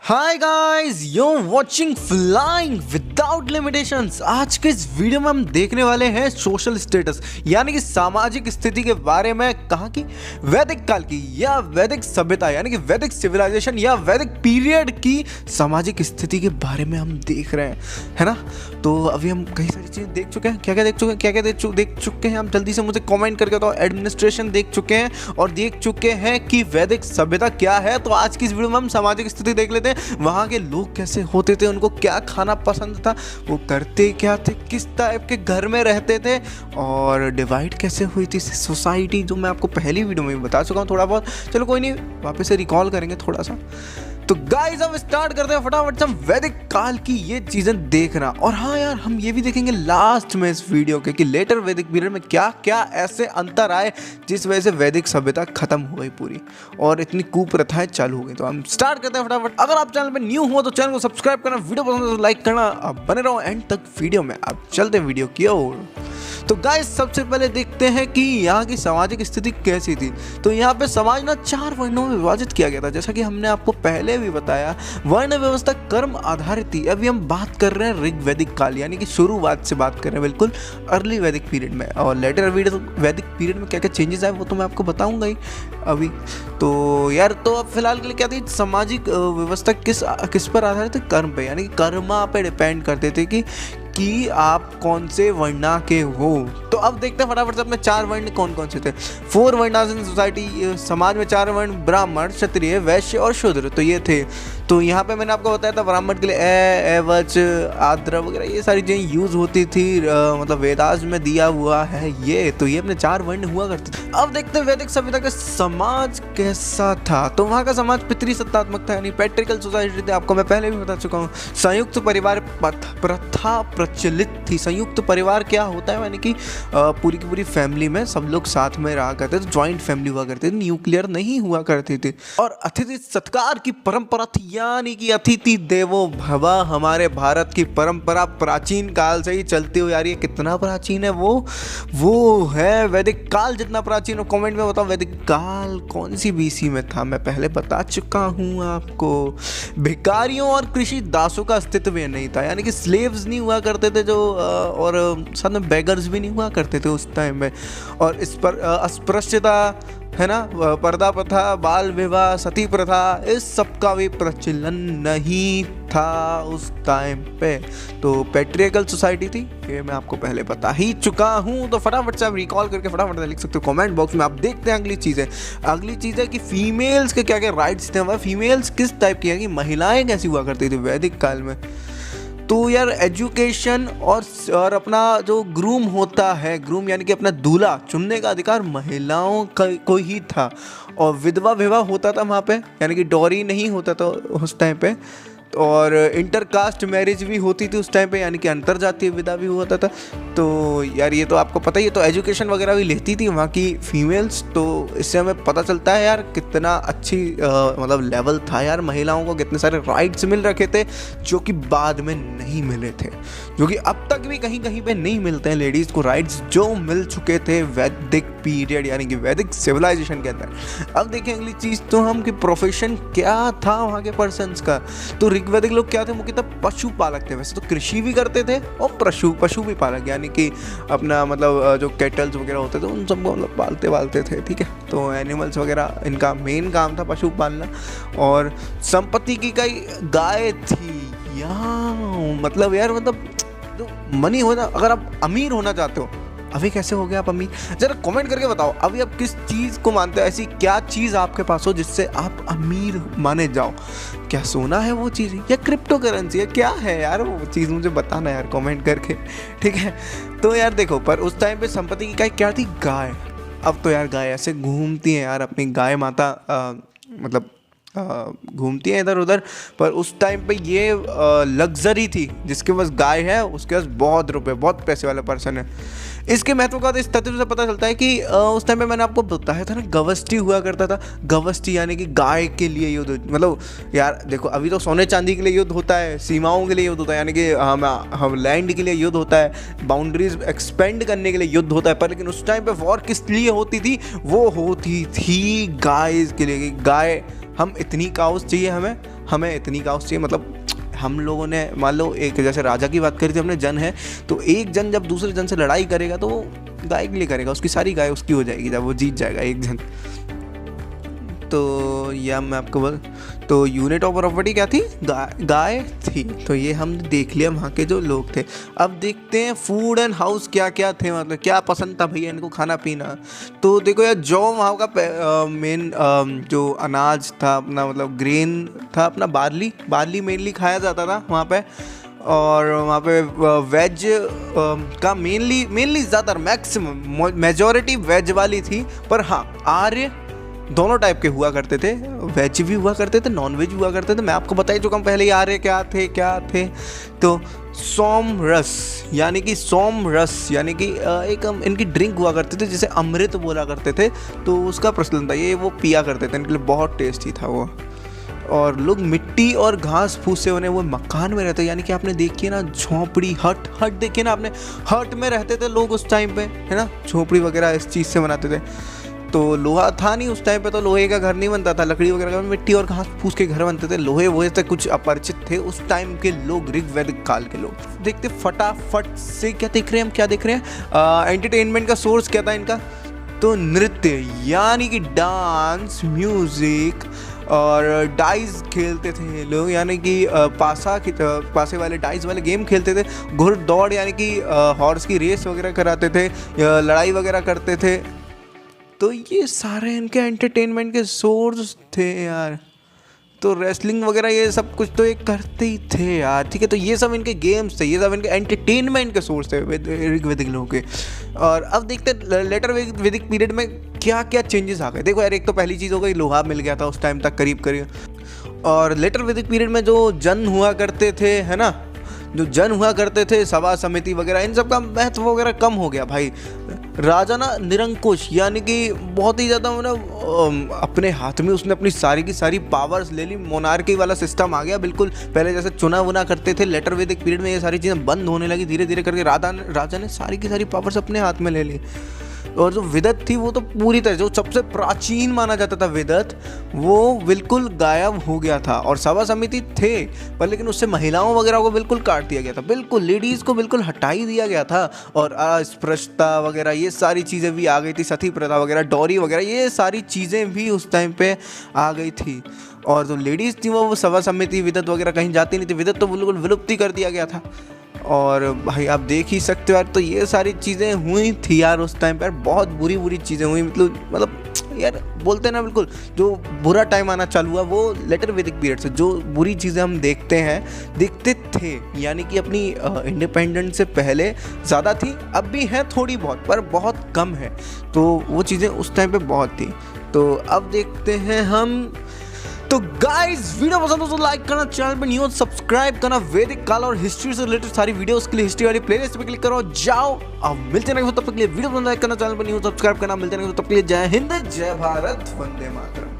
Hi guys, you watching flying without limitations. आज के इस वीडियो में हम देखने वाले हैं सोशल स्टेटस यानी कि सामाजिक स्थिति के बारे में। कहाँ की? वैदिक काल की या वैदिक सभ्यता यानी कि वैदिक सिविलाइजेशन या वैदिक पीरियड की सामाजिक स्थिति के बारे में हम देख रहे हैं, है ना। तो अभी हम कई सारी चीज़ें देख चुके हैं। क्या क्या देख चुके हैं हम जल्दी से मुझे कमेंट करके बताओ। एडमिनिस्ट्रेशन देख चुके हैं और देख चुके हैं कि वैदिक सभ्यता क्या है। तो आज की इस वीडियो में हम सामाजिक स्थिति देख लेते हैं। वहाँ के लोग कैसे होते थे, उनको क्या खाना पसंद था, वो करते क्या थे, किस टाइप के घर में रहते थे और डिवाइड कैसे हुई थी सोसाइटी, जो मैं आपको पहली वीडियो में बता चुका हूँ थोड़ा बहुत। चलो कोई नहीं, वापस से रिकॉल करेंगे थोड़ा सा। तो गाइस अब स्टार्ट करते हैं फटाफट से हम वैदिक काल की ये चीज़ें देखना। और हाँ यार, हम ये भी देखेंगे लास्ट में इस वीडियो के कि लेटर वैदिक पीरियड में क्या क्या ऐसे अंतर आए जिस वजह से वैदिक सभ्यता खत्म हो गई पूरी और इतनी कुप्रथाएं चालू हो गई। तो हम स्टार्ट करते हैं फटाफट। अगर आप चैनल पे न्यू हो तो चैनल को सब्सक्राइब करना, वीडियो पसंद है तो लाइक करना। अब बने रहो एंड तक वीडियो में। अब चलते हैं वीडियो की ओर। तो गाइस सबसे पहले देखते हैं कि यहाँ की सामाजिक स्थिति कैसी थी। तो यहाँ पे समाज ना 4 वर्णों में विभाजित किया गया था, जैसा कि हमने आपको पहले भी बताया। वर्ण व्यवस्था कर्म आधारित थी। अभी हम बात कर रहे हैं ऋग वैदिक काल यानी कि शुरुआत से बात कर रहे हैं, बिल्कुल अर्ली वैदिक पीरियड में। और लेटर वैदिक पीरियड में क्या क्या चेंजेस आए वो तो मैं आपको बताऊंगा ही अभी। तो यार तो अब फिलहाल के लिए क्या थी सामाजिक व्यवस्था किस पर आधारित थी? कर्म पे, यानी कि कर्मा पे डिपेंड करते थे कि आप कौन से वर्णा के हो। तो अब देखते हैं फटाफट से अपने 4 वर्ण कौन कौन से थे। 4 वर्णास इन सोसाइटी, समाज में 4 वर्ण ब्राह्मण, क्षत्रिय, वैश्य और शूद्र। तो ये थे। तो यहाँ पे मैंने आपको बताया था ब्राह्मण के लिए एवच, आद्र वगैरह ये सारी चीज़ें यूज़ होती थी, मतलब वेदास में दिया हुआ है ये। तो ये अपने 4 वर्ण हुआ करते थे। अब देखते हैं वैदिक सभ्यता का समाज कैसा था। तो वहाँ का समाज पितृसत्तात्मक था यानी पैट्रिकल सोसाइटी थी। आपको मैं पहले भी बता चुका हूँ। संयुक्त परिवार प्रथा प्रचलित थी। संयुक्त परिवार क्या होता है, यानी कि पूरी की पूरी फैमिली में सब लोग साथ में रहा करते थे, ज्वाइंट फैमिली हुआ करती थी, न्यूक्लियर नहीं हुआ करती थी। और अतिथि सत्कार की परंपरा थी, यानी कि अतिथि देवो भव। हमारे भारत की परंपरा प्राचीन काल से ही चलती हुई आ रही है। कितना प्राचीन है वो है वैदिक काल जितना प्राचीन हो। कमेंट में बताओ वैदिक काल कौन सी बीसी में था, मैं पहले बता चुका हूँ आपको। भिखारियों और कृषि दासों का अस्तित्व नहीं था, यानी कि स्लेव्स नहीं हुआ करते थे जो, और साथ में बेगर्स भी नहीं हुआ करते थे उस टाइम में। और इस पर अस्पृश्यता है ना, पर्दा प्रथा, बाल विवाह, सती प्रथा, इस सब का भी प्रचलन नहीं था उस टाइम पे। तो पैट्रियर्कल सोसाइटी थी, ये मैं आपको पहले बता ही चुका हूँ। तो फटाफट से आप रिकॉल करके फटाफट से लिख सकते हो कमेंट बॉक्स में। आप देखते हैं अगली चीज़ है कि फीमेल्स के क्या क्या राइट्स थे। फीमेल्स किस टाइप की है कि महिलाएं कैसी हुआ करती थी वैदिक काल में। तो यार एजुकेशन और अपना जो ग्रूम होता है, ग्रूम यानी कि अपना दूल्हा चुनने का अधिकार महिलाओं को ही था। और विधवा विवाह होता था वहाँ पे, यानी कि डॉरी नहीं होता था उस टाइम पे। और इंटरकास्ट मैरिज भी होती थी उस टाइम पे, यानी कि अंतर जातीय विवाह भी होता था। तो यार ये तो आपको पता ही है। तो एजुकेशन वगैरह भी लेती थी वहाँ की फीमेल्स। तो इससे हमें पता चलता है यार कितना अच्छी मतलब लेवल था यार। महिलाओं को कितने सारे राइट्स मिल रखे थे जो कि बाद में नहीं मिले थे, जो कि अब तक भी कहीं कहीं पे नहीं मिलते हैं लेडीज़ को राइट्स जो मिल चुके थे वैदिक पीरियड यानी कि वैदिक सिविलाइजेशन के अंदर। अब देखें अगली चीज़ तो हम कि प्रोफेशन क्या था वहाँ के पर्सन्स का। तो ऋग्वैदिक लोग क्या थे, मुख्यतः पशुपालक थे। वैसे तो कृषि भी करते थे और पशु भी पालक, यानी कि अपना मतलब जो कैटल्स वगैरह होते थे उन सबको मतलब पालते थे, ठीक है। तो एनिमल्स वगैरह इनका मेन काम था पशु पालना। और संपत्ति की कई गाय थी यहाँ, मतलब यार मतलब जो मनी हो ना, अगर आप अमीर होना चाहते हो, अभी कैसे हो गया आप अमीर, जरा कमेंट करके बताओ। अभी आप किस चीज़ को मानते हो, ऐसी क्या चीज़ आपके पास हो जिससे आप अमीर माने जाओ? क्या सोना है वो चीज़, या क्रिप्टो करेंसी है, क्या है यार वो चीज़? मुझे बताना यार कमेंट करके, ठीक है। तो यार देखो, पर उस टाइम पे संपत्ति की इकाई क्या थी? गाय। अब तो यार गाय ऐसे घूमती हैं यार, अपनी गाय माता मतलब घूमती है इधर उधर। पर उस टाइम पे ये लग्जरी थी, जिसके पास गाय है उसके पास बहुत रुपए, बहुत पैसे वाला पर्सन है। इसके महत्व का तो इस तथ्य से पता चलता है कि उस टाइम पे मैंने आपको बताया था ना, गवस्टी हुआ करता था। गवस्टी यानी कि गाय के लिए युद्ध, मतलब यार देखो अभी तो सोने चांदी के लिए युद्ध होता है, सीमाओं के लिए युद्ध होता है, यानी कि हम लैंड के लिए युद्ध होता है, बाउंड्रीज एक्सपेंड करने के लिए युद्ध होता है। पर लेकिन उस टाइम पे वॉर किस लिए होती थी? वो होती थी गाय के लिए। गाय, हम इतनी काउस चाहिए, हमें हमें इतनी काउस चाहिए, मतलब हम लोगों ने मान लो एक जैसे राजा की बात करी थी हमने, जन है तो एक जन जब दूसरे जन से लड़ाई करेगा तो वो गाय के लिए करेगा, उसकी सारी गाय उसकी हो जाएगी जब वो जीत जाएगा एक जन। तो यह मैं आपको बोल, तो यूनिट ऑफ प्रॉपर्टी क्या थी, गाय थी। तो ये हमने देख लिया वहाँ के जो लोग थे। अब देखते हैं फूड एंड हाउस क्या क्या थे, मतलब क्या पसंद था भैया इनको खाना पीना। तो देखो यार जौ वहाँ का मेन जो अनाज था अपना, मतलब ग्रेन था अपना, बार्ली मेनली खाया जाता था वहाँ पे। और वहाँ पे वेज का मेनली ज़्यादातर मैक्सिमम मेजॉरिटी वेज वाली थी। पर हाँ आर्य दोनों टाइप के हुआ करते थे, वेज भी हुआ करते थे, नॉन वेज भी हुआ करते थे। मैं आपको बता ही चुका हूँ पहले ही आर्य क्या थे। तो सोम रस यानी कि एक इनकी ड्रिंक हुआ करते थे जिसे अमृत बोला करते थे, तो उसका प्रचलन था, ये वो पिया करते थे, इनके लिए बहुत टेस्टी था वो। और लोग मिट्टी और घास फूस से बने हुए मकान में रहते, यानी कि आपने देखिए ना झोंपड़ी हट देखिए ना आपने, हट में रहते थे लोग उस टाइम पे, है ना, झोंपड़ी वगैरह इस चीज़ से बनाते थे। तो लोहा था नहीं उस टाइम पे, तो लोहे का घर नहीं बनता था, लकड़ी वगैरह का, मिट्टी और घास फूस के घर बनते थे। लोहे वोहे से कुछ अपरिचित थे उस टाइम के लोग, ऋग्वेदिक काल के लोग। देखते फटाफट से क्या देख रहे हैं हम, क्या देख रहे हैं, एंटरटेनमेंट का सोर्स क्या था इनका, तो नृत्य यानी कि डांस, म्यूजिक और डाइस खेलते थे लोग, यानी कि पासे वाले डाइस वाले गेम खेलते थे। घुड़दौड़ यानी कि हॉर्स की रेस वगैरह कराते थे, लड़ाई वगैरह करते थे। तो ये सारे इनके एंटरटेनमेंट के सोर्स थे यार। तो रेसलिंग वगैरह ये सब कुछ तो ये करते ही थे यार, ठीक है। तो ये सब इनके गेम्स थे, ये सब इनके एंटरटेनमेंट के सोर्स थे ऋग्वेदिक लोगों के। और अब देखते हैं लेटर वैदिक पीरियड में क्या क्या चेंजेस आ गए। देखो यार, एक तो पहली चीज़ हो गई, लोहा मिल गया था उस टाइम तक करीब। और लेटर वैदिक पीरियड में जो जन हुआ करते थे, है ना, जो जन हुआ करते थे, सभा समिति वगैरह, इन सब का महत्व वगैरह कम हो गया भाई। राजा ना निरंकुश यानी कि बहुत ही ज़्यादा मतलब अपने हाथ में उसने अपनी सारी की सारी पावर्स ले ली, मोनार्की वाला सिस्टम आ गया बिल्कुल। पहले जैसे चुना वुना करते थे, लेटर वैदिक पीरियड में ये सारी चीज़ें बंद होने लगी धीरे धीरे करके। राजा ने सारी की सारी पावर्स अपने हाथ में ले ली। और जो विदत थी वो तो पूरी तरह, जो सबसे प्राचीन माना जाता था विदत, वो बिल्कुल गायब हो गया था। और सभा समिति थे पर लेकिन उससे महिलाओं वगैरह को बिल्कुल काट दिया गया था, बिल्कुल लेडीज़ को बिल्कुल हटा ही दिया गया था। और अस्पृश्यता वगैरह ये सारी चीज़ें भी आ गई थी, सती प्रथा वगैरह, डॉरी वगैरह, ये सारी चीज़ें भी उस टाइम पे आ गई थी। और जो लेडीज़ थी वो सभा समिति विदत वगैरह कहीं जाती नहीं थी, विदत तो बिल्कुल विलुप्ति कर दिया गया था। और भाई आप देख ही सकते हो यार, तो ये सारी चीज़ें हुई थी यार उस टाइम पर, बहुत बुरी चीज़ें हुई। मतलब यार बोलते हैं ना, बिल्कुल जो बुरा टाइम आना चालू हुआ वो लेटर वैदिक पीरियड से। जो बुरी चीज़ें हम देखते थे यानी कि अपनी इंडिपेंडेंस से पहले ज़्यादा थी, अब भी है थोड़ी बहुत पर बहुत कम है। तो वो चीज़ें उस टाइम पे बहुत थी। तो अब देखते हैं हम। तो गाइस वीडियो पसंद हो तो लाइक करना, चैनल पे न्यू सब्सक्राइब करना। वैदिक काल और हिस्ट्री से रिलेटेड सारी वीडियोस के लिए हिस्ट्री वाली प्लेलिस्ट पे क्लिक करो, जाओ। अब मिलते हैं तब तक के लिए वीडियो पसंद लाइक करना, चैनल पे न्यू सब्सक्राइब करना। मिलते हैं तब तक के लिए जय हिंद, जय भारत, वंदे मातरम।